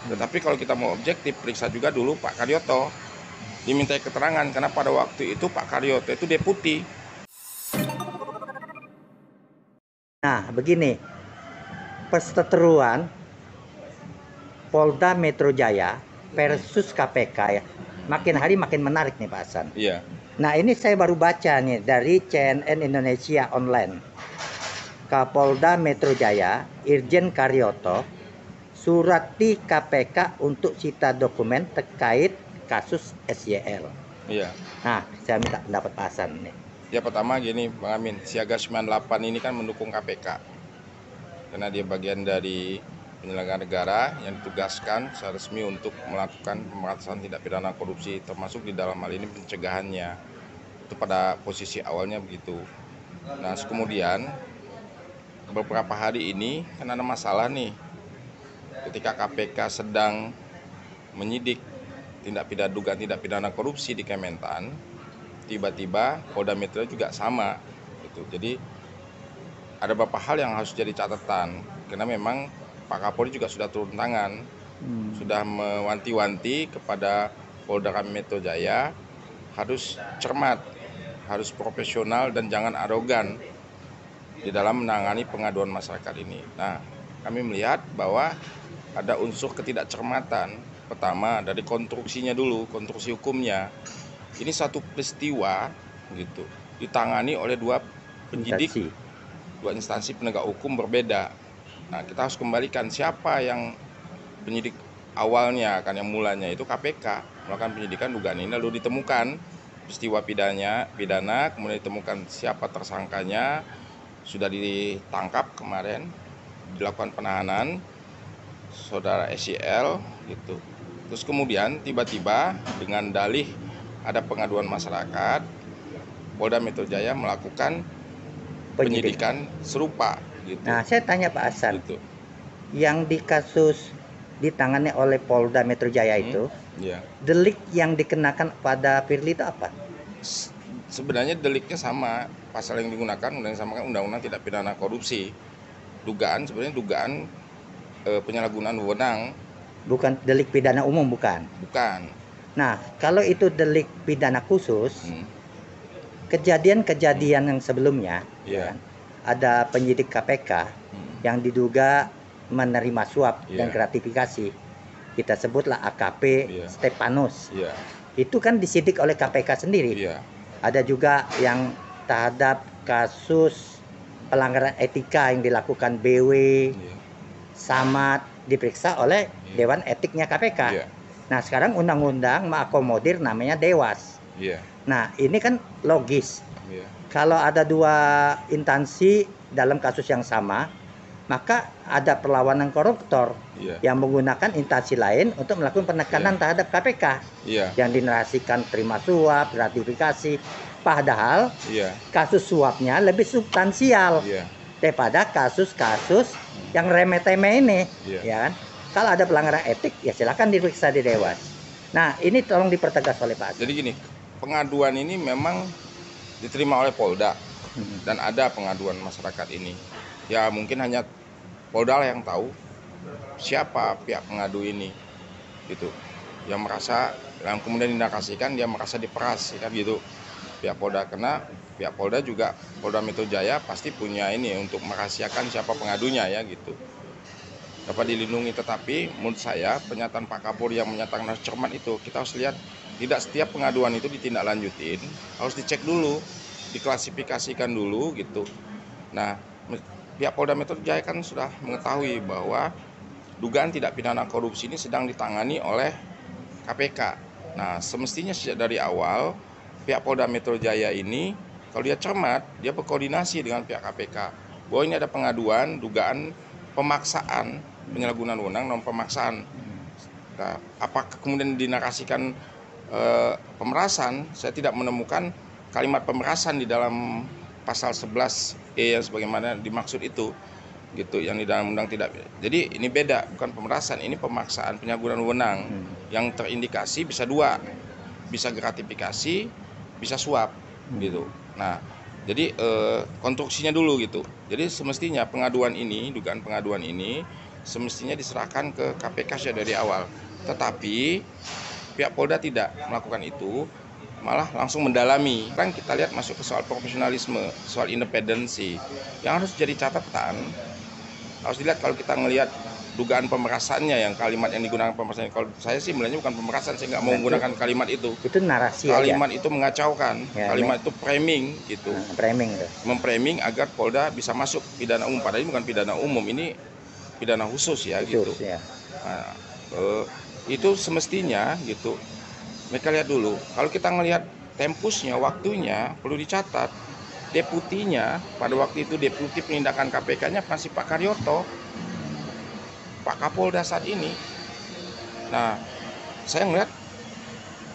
Tetapi kalau kita mau objektif, periksa juga dulu Pak Karyoto. Dimintai keterangan karena pada waktu itu Pak Karyoto itu deputi. Nah, begini, perseteruan Polda Metro Jaya versus KPK ya, makin hari makin menarik nih Pak Hasan. Iya. Nah, ini saya baru baca nih dari CNN Indonesia Online. Kapolda Metro Jaya, Irjen Karyoto, surati KPK untuk sita dokumen terkait kasus SYL. Iya. Nah, saya minta pendapat Pak Hasan nih. Ya pertama gini Bang Amin, Siaga 98 ini kan mendukung KPK. Karena dia bagian dari penyelenggara negara yang ditugaskan secara resmi untuk melakukan pemberantasan tindak pidana korupsi, termasuk di dalam hal ini pencegahannya. Itu pada posisi awalnya begitu. Nah, kemudian beberapa hari ini kan ada masalah nih. Ketika KPK sedang menyidik dugaan tindak pidana korupsi di Kementan, tiba-tiba Polda Metro juga sama gitu. Jadi ada beberapa hal yang harus jadi catatan karena memang Pak Kapolri juga sudah turun tangan, sudah mewanti-wanti kepada Polda Metro Jaya harus cermat, harus profesional dan jangan arogan di dalam menangani pengaduan masyarakat ini. Nah, kami melihat bahwa ada unsur ketidakcermatan. Pertama dari konstruksinya dulu, konstruksi hukumnya. Ini satu peristiwa gitu ditangani oleh dua penyidik, dua instansi penegak hukum berbeda. Nah, kita harus kembalikan siapa yang penyidik awalnya, kan yang mulanya itu KPK melakukan penyidikan dugaan ini, lalu ditemukan peristiwa pidana, kemudian ditemukan siapa tersangkanya, sudah ditangkap kemarin, dilakukan penahanan saudara SYL gitu. Terus kemudian tiba-tiba dengan dalih ada pengaduan masyarakat, Polda Metro Jaya melakukan penyidikan serupa gitu. Nah, saya tanya Pak Hasan, gitu. Yang di kasus ditangani oleh Polda Metro Jaya itu, delik yang dikenakan pada Firly itu apa? Sebenarnya deliknya sama, pasal yang digunakan sama kan Undang-Undang Tindak Pidana Korupsi. Sebenarnya dugaan penyalahgunaan wewenang. Bukan delik pidana umum, bukan? Bukan. Nah, kalau itu delik pidana khusus, kejadian-kejadian yang sebelumnya, kan, ada penyidik KPK yang diduga menerima suap dan gratifikasi, kita sebutlah AKP Stepanus. Itu kan disidik oleh KPK sendiri. Ada juga yang terhadap kasus pelanggaran etika yang dilakukan BW, Samad, diperiksa oleh Dewan Etiknya KPK. Nah, sekarang undang-undang mengakomodir namanya Dewas. Nah, ini kan logis. Kalau ada dua instansi dalam kasus yang sama, maka ada perlawanan koruptor yang menggunakan instansi lain untuk melakukan penekanan terhadap KPK yang dinarasikan terima suap, gratifikasi. Padahal kasus suapnya lebih substansial daripada kasus-kasus yang remeh-temeh ini, ya kan? Kalau ada pelanggaran etik, ya silakan diperiksa di Dewas. Nah, ini tolong dipertegas oleh Pak. Jadi gini, pengaduan ini memang diterima oleh Polda dan ada pengaduan masyarakat ini. Ya mungkin hanya Polda lah yang tahu siapa pihak pengadu ini, gitu. Yang merasa, yang kemudian dinarasikan dia merasa diperas, kan gitu. Pihak Polda, karena pihak Polda juga, Polda Metro Jaya pasti punya ini untuk merahasiakan siapa pengadunya ya gitu. Dapat dilindungi, tetapi menurut saya pernyataan Pak Kapolri yang menyatakan harus cermat itu, kita harus lihat tidak setiap pengaduan itu ditindaklanjutin, harus dicek dulu, diklasifikasikan dulu gitu. Nah, pihak Polda Metro Jaya kan sudah mengetahui bahwa dugaan tindak pidana korupsi ini sedang ditangani oleh KPK. Nah, semestinya sejak dari awal pihak Polda Metro Jaya ini kalau dia cermat, dia berkoordinasi dengan pihak KPK bahwa ini ada pengaduan dugaan pemaksaan, penyalahgunaan wewenang non pemaksaan. Nah, apakah kemudian dinarasikan pemerasan? Saya tidak menemukan kalimat pemerasan di dalam pasal 11E yang sebagaimana dimaksud itu, gitu, yang di dalam undang tidak. Jadi ini beda, bukan pemerasan, ini pemaksaan, penyalahgunaan wewenang yang terindikasi bisa dua, bisa gratifikasi, bisa suap, gitu. Nah, jadi konstruksinya dulu gitu. Jadi semestinya pengaduan ini, dugaan pengaduan ini semestinya diserahkan ke KPK sudah dari awal. Tetapi pihak Polda tidak melakukan itu, malah langsung mendalami. Sekarang kita lihat masuk ke soal profesionalisme, soal independensi. Yang harus jadi catatan, harus dilihat kalau kita ngelihat dugaan pemerasannya, yang kalimat yang digunakan pemerasan. Kalau saya sih melihatnya bukan pemerasan, saya nggak mau menggunakan kalimat itu. Itu narasi kalimat aja. Itu mengacaukan, ya, kalimat itu framing gitu. Framing itu. Memframing agar Polda bisa masuk pidana umum, padahal ini bukan pidana umum, ini pidana khusus ya gitu. Ya. Nah, itu semestinya gitu. Mereka lihat dulu. Kalau kita ngelihat tempusnya, waktunya perlu dicatat. Deputinya pada waktu itu deputi penindakan KPK-nya masih Pak Karyoto, Pak Kapolda saat ini. Nah, saya ngeliat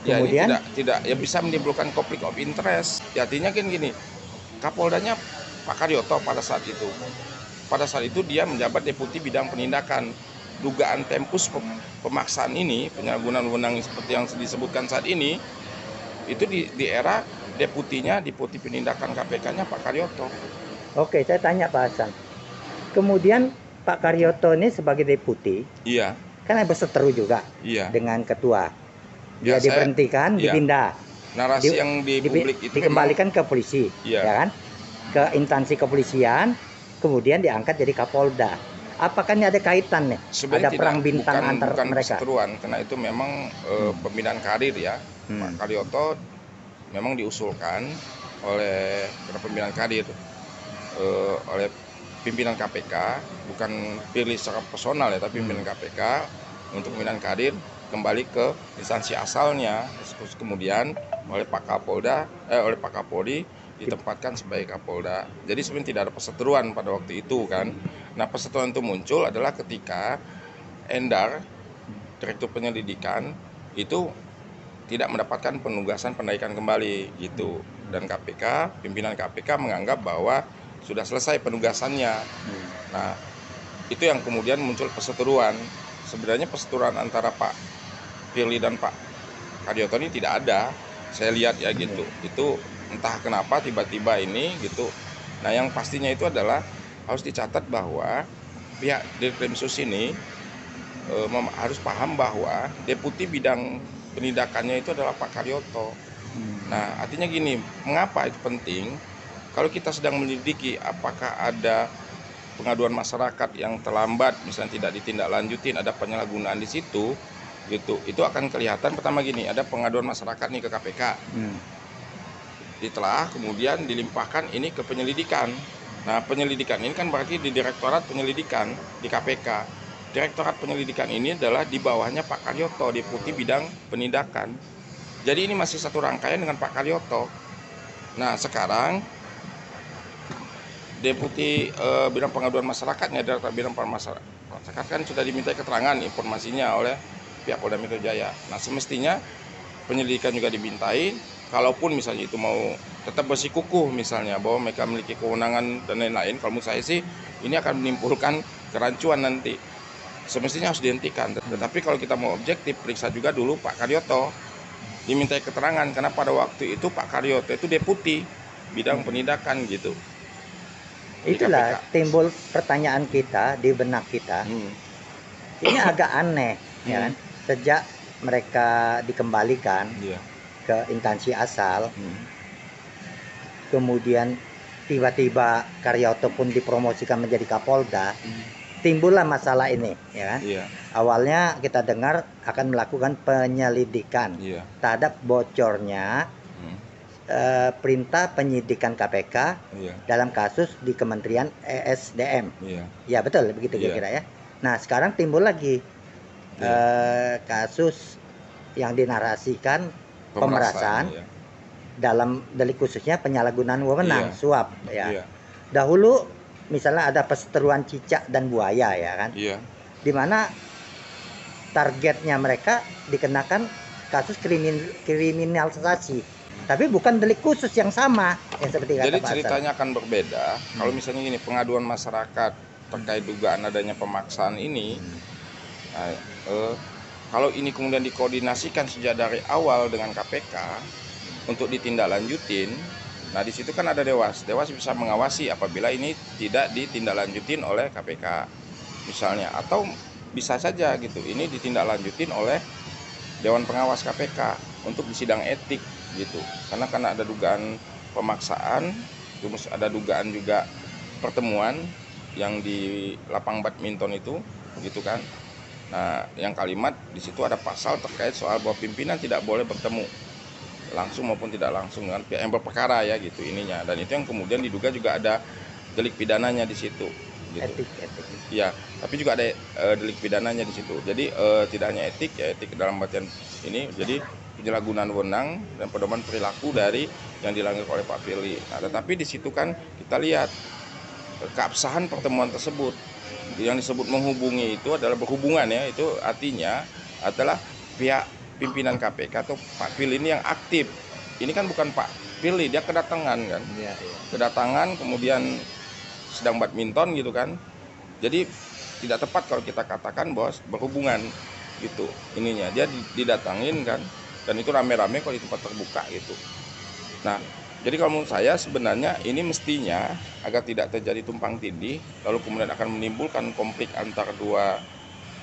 ya ini tidak ya bisa menimbulkan konflik of interest. Ya, artinya kan gini, Kapoldanya Pak Karyoto pada saat itu. Pada saat itu dia menjabat deputi bidang penindakan. Dugaan tempus pemaksaan ini, penyalahgunaan wewenang seperti yang disebutkan saat ini, itu di era deputinya, deputi penindakan KPK-nya Pak Karyoto. Oke, saya tanya Pak Hasan. Kemudian Pak Karyoto ini sebagai deputi, iya, kan berseteru juga, iya, dengan ketua. Dia diberhentikan, iya, dipindah. Narasi yang di publik itu dikembalikan ke polisi, iya, ya kan? Ke instansi kepolisian, kemudian diangkat jadi Kapolda. Apakah ini ada kaitan nih? Sebenarnya ada perang bintang antar mereka? Perseteruan, karena itu memang pembinaan karir ya. Pak Karyoto memang diusulkan oleh pembinaan karir oleh pimpinan KPK, bukan pilih secara personal ya, tapi pimpinan KPK untuk pimpinan karir kembali ke instansi asalnya. Terus kemudian oleh Pak Kapolda, oleh Pak Kapolri ditempatkan sebagai Kapolda. Jadi sebenarnya tidak ada perseteruan pada waktu itu kan. Nah, perseteruan itu muncul adalah ketika Endar, Direktur Penyelidikan, itu tidak mendapatkan penugasan penaikan kembali gitu. Dan KPK, pimpinan KPK menganggap bahwa sudah selesai penugasannya. Nah, itu yang kemudian muncul perseteruan. Sebenarnya perseteruan antara Pak Firly dan Pak Karyoto ini tidak ada. Saya lihat ya gitu. Itu entah kenapa tiba-tiba ini gitu. Nah, yang pastinya itu adalah harus dicatat bahwa pihak Ditkrimsus ini harus paham bahwa deputi bidang penindakannya itu adalah Pak Karyoto. Nah, artinya gini, mengapa itu penting? Kalau kita sedang menyelidiki apakah ada pengaduan masyarakat yang terlambat, misalnya tidak ditindaklanjutin, ada penyalahgunaan di situ, gitu, itu akan kelihatan. Pertama gini, ada pengaduan masyarakat nih ke KPK. Ditelah, kemudian dilimpahkan ini ke penyelidikan. Nah, penyelidikan ini kan berarti di Direktorat Penyelidikan di KPK. Direktorat Penyelidikan ini adalah di bawahnya Pak Karyoto, deputi bidang penindakan. Jadi ini masih satu rangkaian dengan Pak Karyoto. Nah, sekarang deputi bidang pengaduan masyarakatnya, Direktorat Bidang Masyarakat kan sudah diminta keterangan informasinya oleh pihak Polda Metro Jaya. Nah, semestinya penyelidikan juga dimintai. Kalaupun misalnya itu mau tetap bersikukuh misalnya bahwa mereka memiliki kewenangan dan lain-lain, kalau menurut saya sih ini akan menimbulkan kerancuan nanti. Semestinya harus dihentikan. Tetapi kalau kita mau objektif, periksa juga dulu Pak Karyoto, dimintai keterangan, karena pada waktu itu Pak Karyoto itu deputi bidang penindakan gitu. Itulah timbul pertanyaan kita di benak kita. Ini agak aneh, ya kan? Sejak mereka dikembalikan ke instansi asal, kemudian tiba-tiba Karyoto pun dipromosikan menjadi Kapolda, timbullah masalah ini, ya kan? Awalnya kita dengar akan melakukan penyelidikan terhadap bocornya perintah penyidikan KPK dalam kasus di Kementerian ESDM. Ya betul, begitu kira-kira ya. Nah, sekarang timbul lagi kasus yang dinarasikan pemerasan dalam delik khususnya penyalahgunaan wewenang, suap ya. Dahulu misalnya ada perseteruan cicak dan buaya, ya kan, di mana targetnya mereka dikenakan kasus kriminalisasi, tapi bukan delik khusus yang sama yang seperti kata Jadi Pak ceritanya akan berbeda. Kalau misalnya gini, pengaduan masyarakat terkait dugaan adanya pemaksaan ini, kalau ini kemudian dikoordinasikan sejak dari awal dengan KPK untuk ditindaklanjutin, nah di situ kan ada Dewas bisa mengawasi apabila ini tidak ditindaklanjutin oleh KPK. misalnya, atau bisa saja gitu ini ditindaklanjutin oleh Dewan Pengawas KPK untuk disidang etik gitu, karena ada dugaan pemaksaan, terus ada dugaan juga pertemuan yang di lapang badminton itu gitu kan. Nah, yang kalimat di situ ada pasal terkait soal bahwa pimpinan tidak boleh bertemu langsung maupun tidak langsung dengan pihak yang berperkara ya gitu ininya, dan itu yang kemudian diduga juga ada delik pidananya di situ gitu. Etik. Ya, tapi juga ada delik pidananya di situ. Jadi tidak hanya etik ya, etik dalam artian ini jadi penyalahgunaan wewenang dan pedoman perilaku dari yang dilanggar oleh Pak Firly. Nah, tetapi di situ kan kita lihat keabsahan pertemuan tersebut. Yang disebut menghubungi itu adalah berhubungan ya, itu artinya adalah pihak pimpinan KPK atau Pak Firly ini yang aktif. Ini kan bukan Pak Firly, dia kedatangan kan. Iya. Kedatangan kemudian sedang badminton gitu kan. Jadi tidak tepat kalau kita katakan bahwa berhubungan gitu ininya. Dia didatangin kan, dan itu rame-rame kalau di tempat terbuka gitu. Nah, jadi kalau menurut saya sebenarnya ini mestinya agar tidak terjadi tumpang tindih, lalu kemudian akan menimbulkan konflik antara dua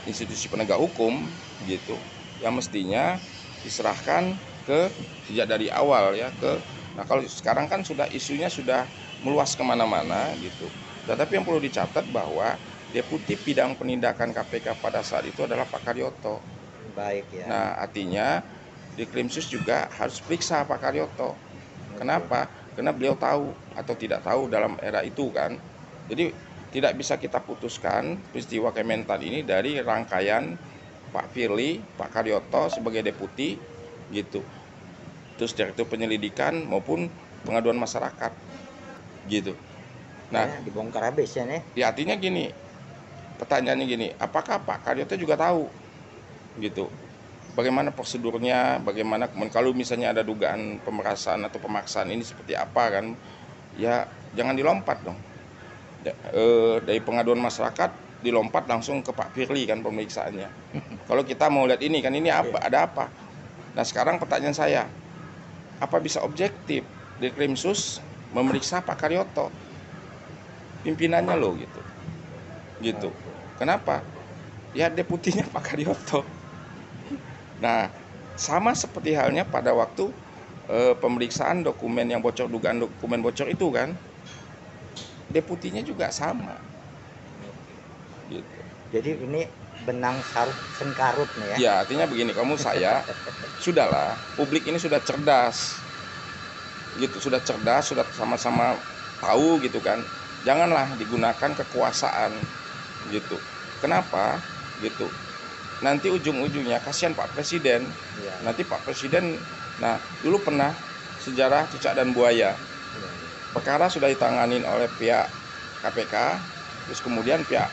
institusi penegak hukum gitu, yang mestinya diserahkan ke sejak dari awal ya ke. Nah, kalau sekarang kan sudah isunya sudah meluas kemana-mana gitu. Tetapi yang perlu dicatat bahwa Deputi Bidang Penindakan KPK pada saat itu adalah Pak Karyoto. Baik ya. Nah, artinya di Krimsus juga harus periksa Pak Karyoto. Kenapa? Karena beliau tahu atau tidak tahu dalam era itu kan. Jadi tidak bisa kita putuskan peristiwa Kementan ini dari rangkaian Pak Firly, Pak Karyoto sebagai deputi gitu, terus direktur penyelidikan maupun pengaduan masyarakat gitu. Nah, dibongkar habis ya nih. Ya artinya gini, pertanyaannya gini, apakah Pak Karyoto juga tahu gitu bagaimana prosedurnya, bagaimana kalau misalnya ada dugaan pemerasan atau pemaksaan ini seperti apa kan, ya jangan dilompat dong dari pengaduan masyarakat dilompat langsung ke Pak Firly kan pemeriksaannya. Kalau kita mau lihat ini kan, ini apa, ada apa. Nah sekarang pertanyaan saya, apa bisa objektif di Krimsus memeriksa Pak Karyoto, pimpinannya loh gitu. Kenapa? Ya deputinya Pak Karyoto. Nah sama seperti halnya pada waktu pemeriksaan dokumen yang bocor, dugaan dokumen bocor itu kan, deputinya juga sama gitu. Jadi ini benang sengkarut nih ya. Ya artinya begini, kamu saya sudahlah, publik ini sudah cerdas gitu, sudah sama-sama tahu gitu kan. Janganlah digunakan kekuasaan gitu. Kenapa gitu? Nanti ujung-ujungnya kasihan Pak Presiden. Ya. Nanti Pak Presiden, nah dulu pernah sejarah cicak dan buaya. Perkara sudah ditanganin oleh pihak KPK, terus kemudian pihak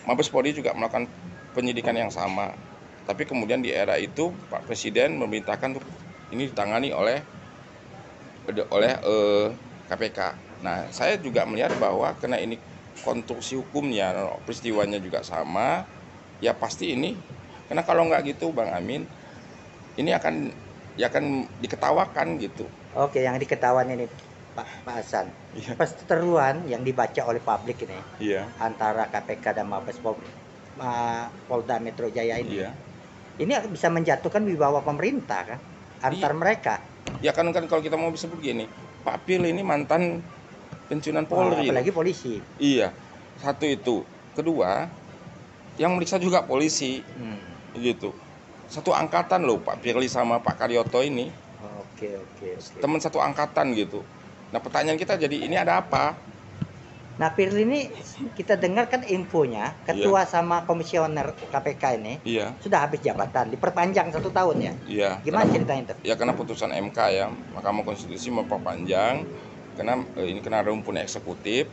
Mabes Polri juga melakukan penyidikan yang sama. Tapi kemudian di era itu Pak Presiden memerintahkan ini ditangani oleh KPK. Nah, saya juga melihat bahwa karena ini konstruksi hukumnya, peristiwanya juga sama, ya pasti ini. Karena kalau nggak gitu, Bang Amin, ini akan diketawakan gitu. Oke, yang diketawain ini Pak Hasan. Iya. Perseteruan yang dibaca oleh publik ini, Iya. antara KPK dan Mabes Polda Metro Jaya ini. Iya. Ini bisa menjatuhkan wibawa pemerintah kan antar mereka. Ya kan kalau kita mau disebut gini, Pak Firly ini mantan pensiunan Polri. Apalagi polisi. Iya. Satu itu. Kedua, yang meriksa juga polisi. Gitu. Satu angkatan loh Pak Firly sama Pak Karyoto ini. Oke. Teman satu angkatan gitu. Nah, pertanyaan kita jadi ini ada apa? Nah, Firly ini kita dengar kan infonya ketua sama komisioner KPK ini sudah habis jabatan, diperpanjang 1 tahun ya. Iya. Gimana ceritanya itu? Ya karena putusan MK ya, Mahkamah Konstitusi memperpanjang karena ini kena rumpun eksekutif.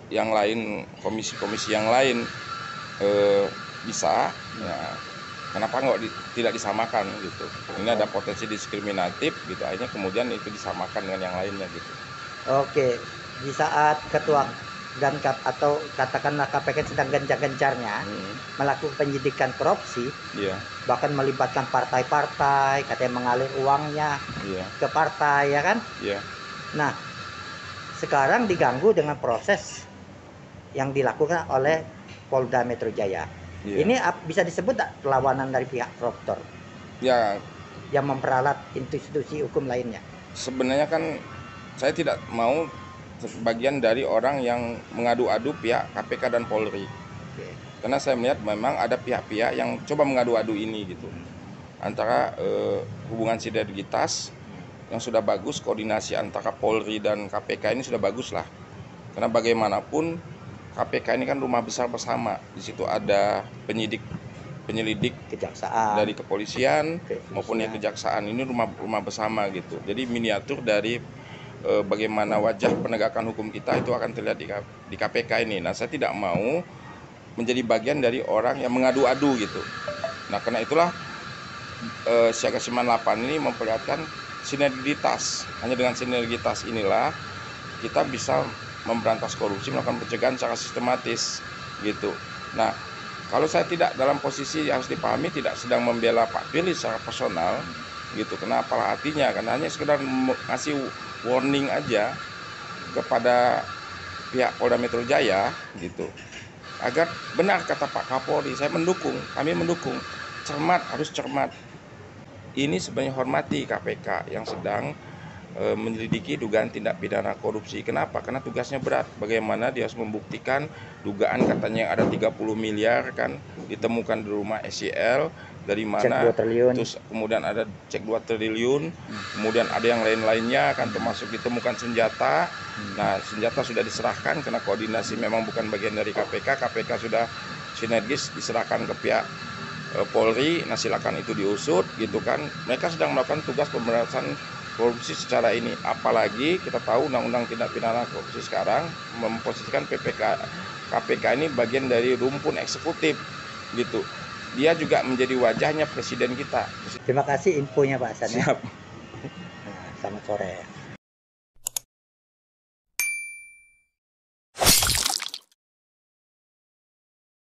Yang lain, komisi-komisi yang lain bisa. Ya, kenapa tidak disamakan gitu? Ini ada potensi diskriminatif gitu, akhirnya kemudian itu disamakan dengan yang lainnya gitu. Oke. Di saat ketua dan atau katakanlah KPK sedang gencar-gencarnya melakukan penyidikan korupsi, bahkan melibatkan partai-partai, katanya mengalir uangnya ke partai ya kan? Nah, sekarang diganggu dengan proses yang dilakukan oleh Polda Metro Jaya. Ini bisa disebut tak perlawanan dari pihak koruptor? Ya, yang memperalat institusi hukum lainnya. Sebenarnya kan saya tidak mau bagian dari orang yang mengadu-adu pihak KPK dan Polri. Karena saya melihat memang ada pihak-pihak yang coba mengadu-adu ini gitu. Antara hubungan sinergitas yang sudah bagus, koordinasi antara Polri dan KPK ini sudah bagus lah. Karena bagaimanapun KPK ini kan rumah besar bersama. Di situ ada penyelidik kejaksaan dari kepolisian maupun yang kejaksaan, ini rumah bersama gitu. Jadi miniatur dari bagaimana wajah penegakan hukum kita itu akan terlihat di KPK ini. Nah, saya tidak mau menjadi bagian dari orang yang mengadu-adu gitu. Nah, karena itulah Siaga Siman 8 ini memperlihatkan sinergitas. Hanya dengan sinergitas inilah kita bisa memberantas korupsi, melakukan pencegahan secara sistematis gitu. Nah, kalau saya tidak dalam posisi yang harus dipahami tidak sedang membela Pak Firly secara personal gitu. Kenapa artinya? Karena hanya sekedar ngasih warning aja kepada pihak Polda Metro Jaya gitu. Agar benar kata Pak Kapolri, saya mendukung, kami mendukung. Cermat, harus cermat. Ini sebenarnya hormati KPK yang sedang menyelidiki dugaan tindak pidana korupsi. Kenapa? Karena tugasnya berat. Bagaimana dia harus membuktikan dugaan katanya ada 30 miliar kan ditemukan di rumah SCL, dari mana, terus kemudian ada cek 2 triliun, kemudian ada yang lain-lainnya kan, termasuk ditemukan senjata. Nah, senjata sudah diserahkan karena koordinasi memang bukan bagian dari KPK. KPK sudah sinergis diserahkan ke pihak Polri. Nah, silakan itu diusut gitu kan. Mereka sedang melakukan tugas pemberantasan korupsi secara ini. Apalagi kita tahu undang-undang tindak pidana korupsi sekarang memposisikan KPK ini bagian dari rumpun eksekutif gitu. Dia juga menjadi wajahnya presiden kita. Terima kasih infonya Pak Hasan. Siap. Nah, selamat sore.